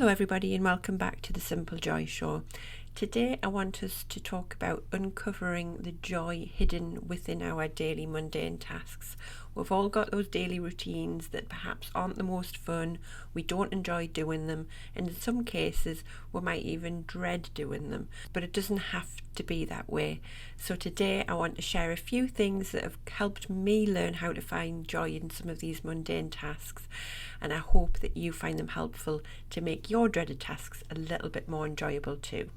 Hello everybody and welcome back to the Simple Joy Show. Today I want us to talk about uncovering the joy hidden within our daily mundane tasks. We've all got those daily routines that perhaps aren't the most fun, we don't enjoy doing them, and in some cases we might even dread doing them, but it doesn't have to be that way. So today I want to share a few things that have helped me learn how to find joy in some of these mundane tasks, and I hope that you find them helpful to make your dreaded tasks a little bit more enjoyable too.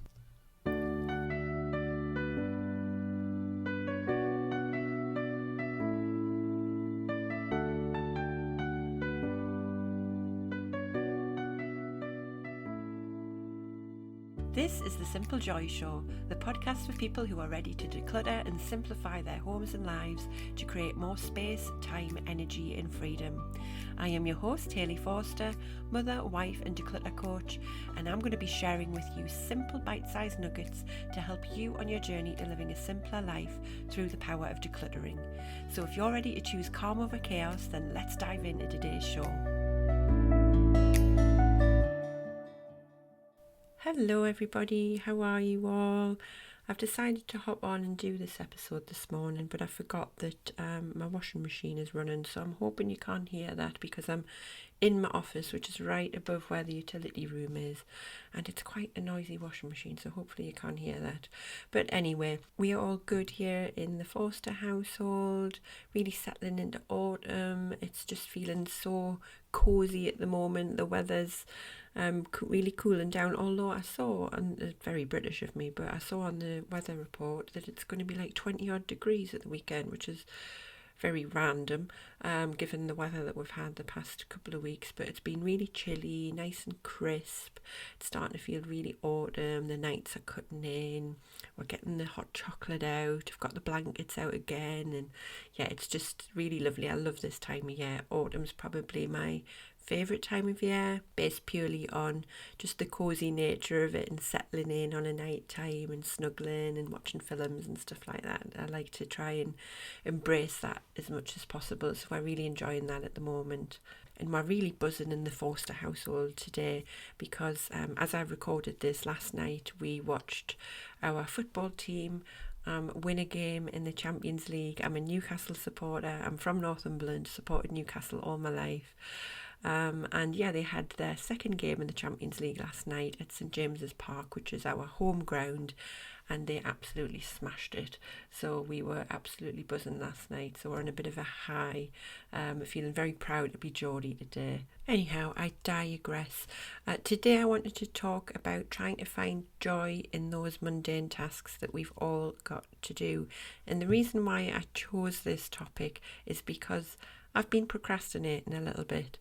This is the Simple Joy Show, the podcast for people who are ready to declutter and simplify their homes and lives to create more space, time, energy and freedom. I am your host, Hayley Forster, mother, wife and declutter coach, and I'm going to be sharing with you simple bite-sized nuggets to help you on your journey to living a simpler life through the power of decluttering. So if you're ready to choose calm over chaos, then let's dive into today's show. Hello everybody, how are you all? I've decided to hop on and do this episode this morning, but I forgot that my washing machine is running, so I'm hoping you can't hear that because I'm in my office, which is right above where the utility room is, and it's quite a noisy washing machine, so hopefully you can't hear that. But anyway, we are all good here in the Forster household, really settling into autumn. It's just feeling so cozy at the moment. The weather's really cooling down, although I saw, and it's very British of me, but I saw on the weather report that it's going to be like 20 odd degrees at the weekend, which is very random given the weather that we've had the past couple of weeks. But it's been really chilly, nice and crisp. It's starting to feel really autumn. The nights are cutting in, we're getting the hot chocolate out, I've got the blankets out again, and yeah, it's just really lovely. I love this time of year. Autumn's probably my favourite time of year, based purely on just the cosy nature of it and settling in on a night time and snuggling and watching films and stuff like that. I like to try and embrace that as much as possible, so we're really enjoying that at the moment. And we're really buzzing in the Forster household today because as I recorded this last night, we watched our football team win a game in the Champions League. I'm a Newcastle supporter. I'm from Northumberland, supported Newcastle all my life. And yeah, they had their second game in the Champions League last night at St James's Park, which is our home ground, and they absolutely smashed it. So we were absolutely buzzing last night, so we're on a bit of a high, feeling very proud to be Geordie today. Anyhow, I digress. Today I wanted to talk about trying to find joy in those mundane tasks that we've all got to do. And the reason why I chose this topic is because I've been procrastinating a little bit.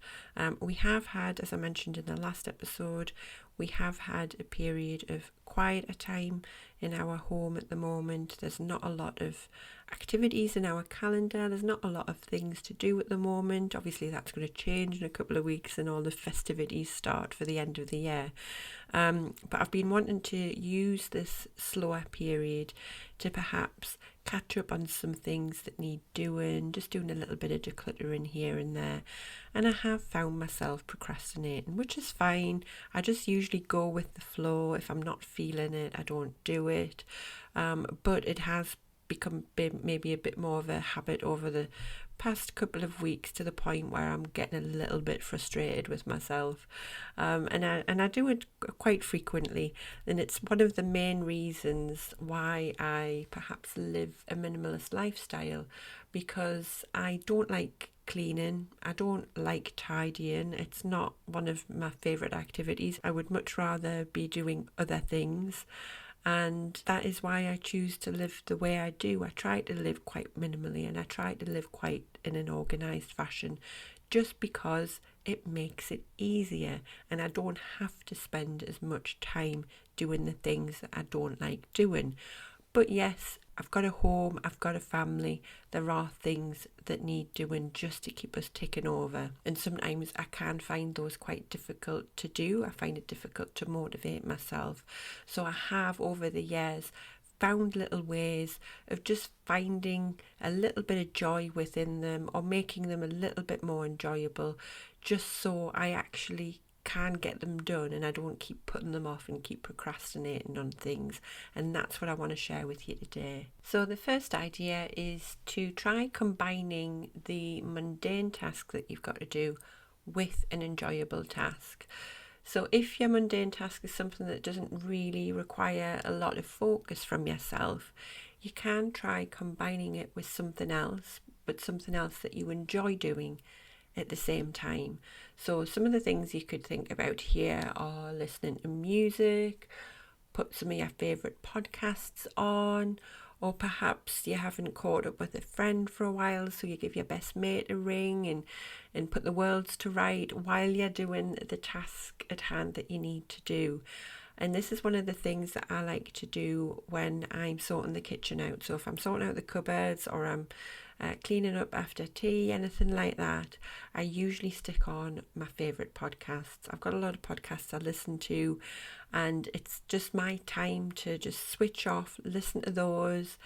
We have had, as I mentioned in the last episode, we have had a period of quieter time in our home at the moment. There's not a lot of activities in our calendar. There's not a lot of things to do at the moment. Obviously that's going to change in a couple of weeks and all the festivities start for the end of the year. But I've been wanting to use this slower period to perhaps catch up on some things that need doing, just doing a little bit of decluttering here and there. And I have found myself procrastinating, which is fine. I just usually go with the flow. If I'm not feeling it, I don't do it. But it has become maybe a bit more of a habit over the past couple of weeks, to the point where I'm getting a little bit frustrated with myself, and I do it quite frequently, and it's one of the main reasons why I perhaps live a minimalist lifestyle, because I don't like cleaning, I don't like tidying. It's not one of my favourite activities. I would much rather be doing other things. And that is why I choose to live the way I do. I try to live quite minimally, and I try to live quite in an organised fashion, just because it makes it easier and I don't have to spend as much time doing the things that I don't like doing. But yes, I've got a home, I've got a family. There are things that need doing just to keep us ticking over. And sometimes I can find those quite difficult to do. I find it difficult to motivate myself. So I have, over the years, found little ways of just finding a little bit of joy within them, or making them a little bit more enjoyable, just so I actually can get them done and I don't keep putting them off and keep procrastinating on things. And that's what I want to share with you today. So the first idea is to try combining the mundane task that you've got to do with an enjoyable task. So if your mundane task is something that doesn't really require a lot of focus from yourself, you can try combining it with something else, but something else that you enjoy doing at the same time. So some of the things you could think about here are listening to music, put some of your favourite podcasts on, or perhaps you haven't caught up with a friend for a while, so you give your best mate a ring and put the worlds to right while you're doing the task at hand that you need to do. And this is one of the things that I like to do when I'm sorting the kitchen out. So if I'm sorting out the cupboards or I'm cleaning up after tea, anything like that, I usually stick on my favourite podcasts. I've got a lot of podcasts I listen to, and it's just my time to just switch off, listen to those,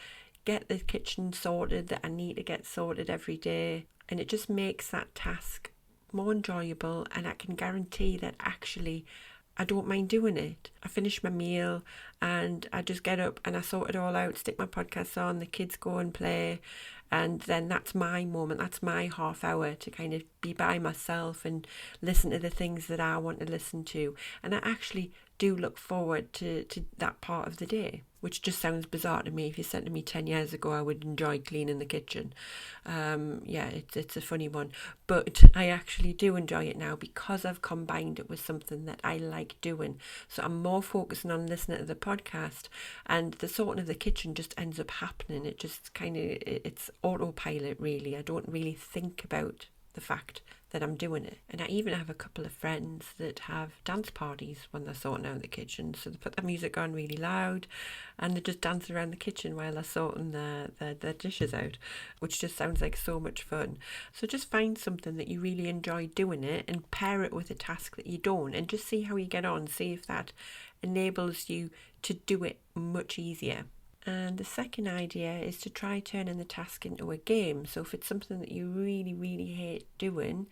get the kitchen sorted that I need to get sorted every day, and it just makes that task more enjoyable, and I can guarantee that actually I don't mind doing it. I finish my meal and I just get up and I sort it all out, stick my podcasts on, the kids go and play, and then that's my moment, that's my half hour to kind of be by myself and listen to the things that I want to listen to. And I actually do look forward to that part of the day, which just sounds bizarre to me. If you said to me 10 years ago I would enjoy cleaning the kitchen, it's a funny one, but I actually do enjoy it now because I've combined it with something that I like doing. So I'm more focusing on listening to the podcast, and the sorting of the kitchen just ends up happening. It just it's autopilot really. I don't really think about the fact that I'm doing it. And I even have a couple of friends that have dance parties when they're sorting out the kitchen. So they put the music on really loud and they just dance around the kitchen while they're sorting their dishes out, which just sounds like so much fun. So just find something that you really enjoy doing it and pair it with a task that you don't, and just see how you get on. See if that enables you to do it much easier. And the second idea is to try turning the task into a game. So if it's something that you really, really hate doing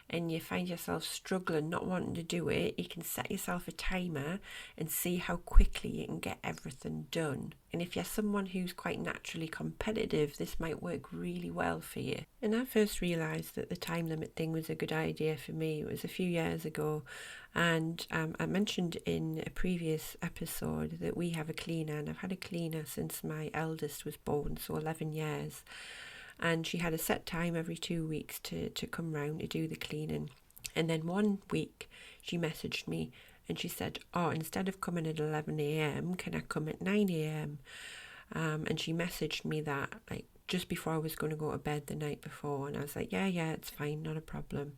and you find yourself struggling, not wanting to do it, you can set yourself a timer and see how quickly you can get everything done. And if you're someone who's quite naturally competitive, this might work really well for you. And I first realised that the time limit thing was a good idea for me. It was a few years ago, and I mentioned in a previous episode that we have a cleaner, and I've had a cleaner since my eldest was born, so 11 years. And she had a set time every 2 weeks to come round to do the cleaning. And then one week she messaged me and she said, oh, instead of coming at 11 a.m, can I come at 9 a.m? And she messaged me that like just before I was going to go to bed the night before. And I was like, yeah, it's fine, not a problem.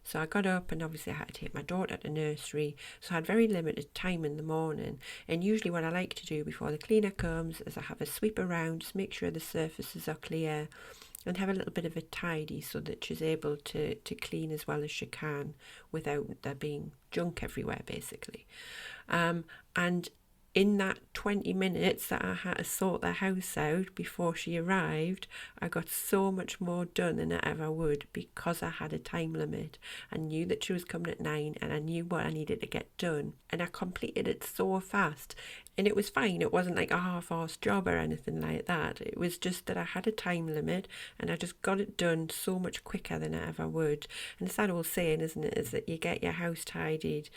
So I got up, and obviously I had to take my daughter to nursery. So I had very limited time in the morning. And usually what I like to do before the cleaner comes is I have a sweep around, just make sure the surfaces are clear, and have a little bit of a tidy so that she's able to clean as well as she can without there being junk everywhere, basically. And in that 20 minutes that I had to sort the house out before she arrived, I got so much more done than I ever would because I had a time limit. I knew that she was coming at 9 and I knew what I needed to get done, and I completed it so fast. And it was fine. It wasn't like a half-assed job or anything like that. It was just that I had a time limit and I just got it done so much quicker than I ever would. And it's that old saying, isn't it, is that you get your house tidied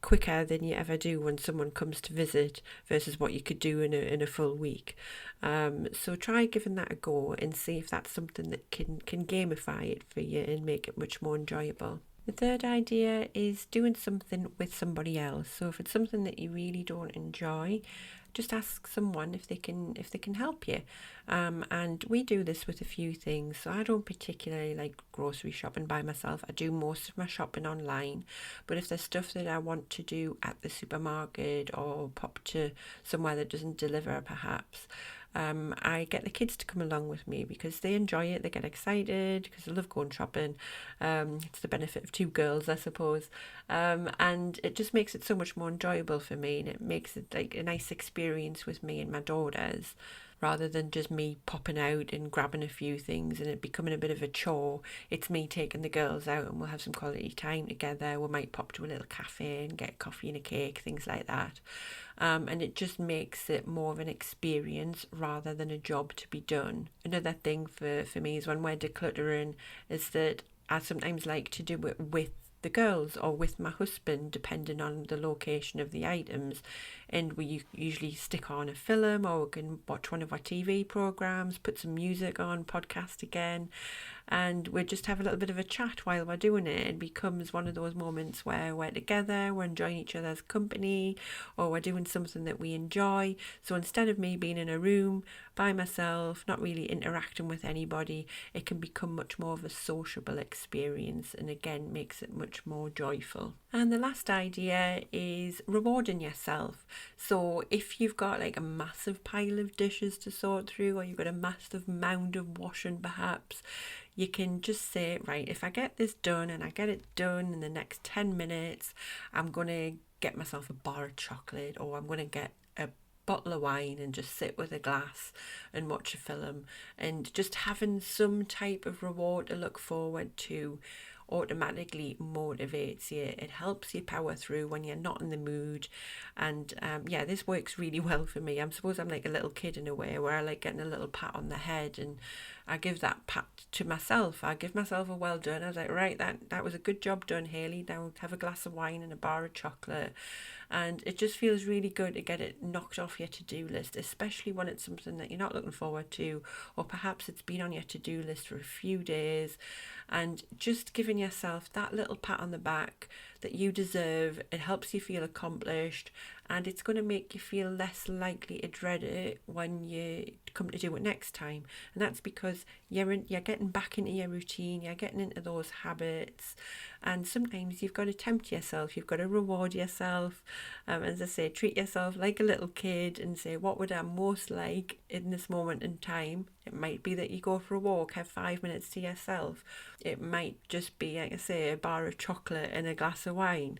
quicker than you ever do when someone comes to visit versus what you could do in a full week. So try giving that a go and see if that's something that can gamify it for you and make it much more enjoyable. The third idea is doing something with somebody else. So if it's something that you really don't enjoy, just ask someone if they can help you. And we do this with a few things. So I don't particularly like grocery shopping by myself. I do most of my shopping online. But if there's stuff that I want to do at the supermarket or pop to somewhere that doesn't deliver perhaps, I get the kids to come along with me because they enjoy it, they get excited because they love going shopping. It's the benefit of two girls, I suppose, and it just makes it so much more enjoyable for me, and it makes it like a nice experience with me and my daughters. rather than just me popping out and grabbing a few things and it becoming a bit of a chore. It's me taking the girls out and we'll have some quality time together. We might pop to a little cafe and get coffee and a cake, things like that. And it just makes it more of an experience rather than a job to be done. Another thing for me is when we're decluttering is that I sometimes like to do it with the girls or with my husband, depending on the location of the items. And we usually stick on a film, or we can watch one of our TV programs, put some music on, podcast again, and we just have a little bit of a chat while we're doing it. It becomes one of those moments where we're together, we're enjoying each other's company, or we're doing something that we enjoy. So instead of me being in a room by myself, not really interacting with anybody, it can become much more of a sociable experience, and again makes it much more joyful. And the last idea is rewarding yourself. So if you've got like a massive pile of dishes to sort through, or you've got a massive mound of washing perhaps, you can just say, right, if I get this done and I get it done in the next 10 minutes, I'm going to get myself a bar of chocolate, or I'm going to get a bottle of wine and just sit with a glass and watch a film. And just having some type of reward to look forward to automatically motivates you. It helps you power through when you're not in the mood. And this works really well for me. I suppose I'm like a little kid in a way, where I like getting a little pat on the head, and I give that pat to myself. I give myself a well done. I was like, right, that was a good job done, Hayley. Now have a glass of wine and a bar of chocolate. And it just feels really good to get it knocked off your to-do list, especially when it's something that you're not looking forward to, or perhaps it's been on your to-do list for a few days. And just giving yourself that little pat on the back that you deserve, it helps you feel accomplished, and it's going to make you feel less likely to dread it when you come to do it next time. And that's because you're getting back into your routine, you're getting into those habits, and sometimes you've got to tempt yourself, you've got to reward yourself. As I say, treat yourself like a little kid and say, what would I most like in this moment in time? It might be that you go for a walk, have 5 minutes to yourself. It might just be, like I say, a bar of chocolate and a glass of wine.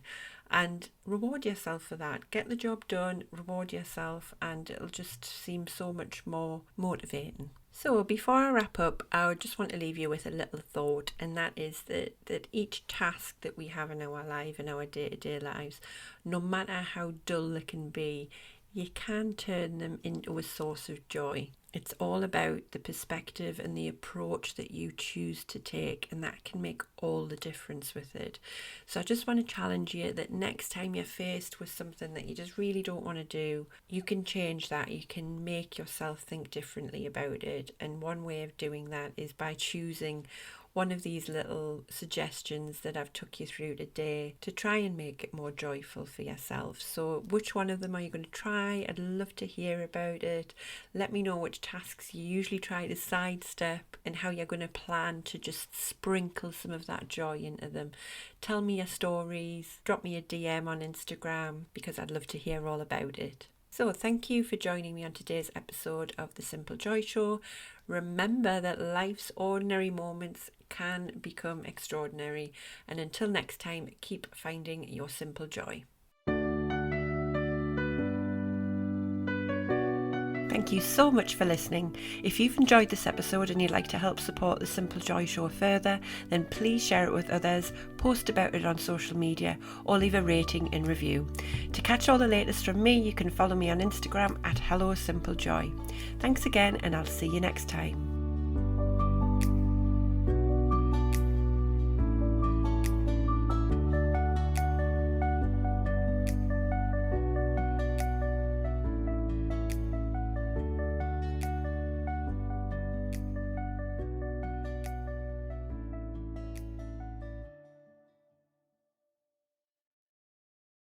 And reward yourself for that. Get the job done, reward yourself, and it'll just seem so much more motivating. So before I wrap up, I would just want to leave you with a little thought, and that is that each task that we have in our life, in our day-to-day lives, no matter how dull it can be, you can turn them into a source of joy. It's all about the perspective and the approach that you choose to take, and that can make all the difference with it. So I just want to challenge you that next time you're faced with something that you just really don't want to do, you can change that. You can make yourself think differently about it. And one way of doing that is by choosing one of these little suggestions that I've took you through today to try and make it more joyful for yourself. So which one of them are you going to try? I'd love to hear about it. Let me know which tasks you usually try to sidestep and how you're going to plan to just sprinkle some of that joy into them. Tell me your stories, drop me a DM on Instagram, because I'd love to hear all about it. So thank you for joining me on today's episode of The Simple Joy Show. Remember that life's ordinary moments can become extraordinary. And until next time, keep finding your simple joy. Thank you so much for listening. If you've enjoyed this episode and you'd like to help support The Simple Joy Show further, then please share it with others, post about it on social media, or leave a rating and review. To catch all the latest from me, you can follow me on Instagram at HelloSimpleJoy. Thanks again, and I'll see you next time.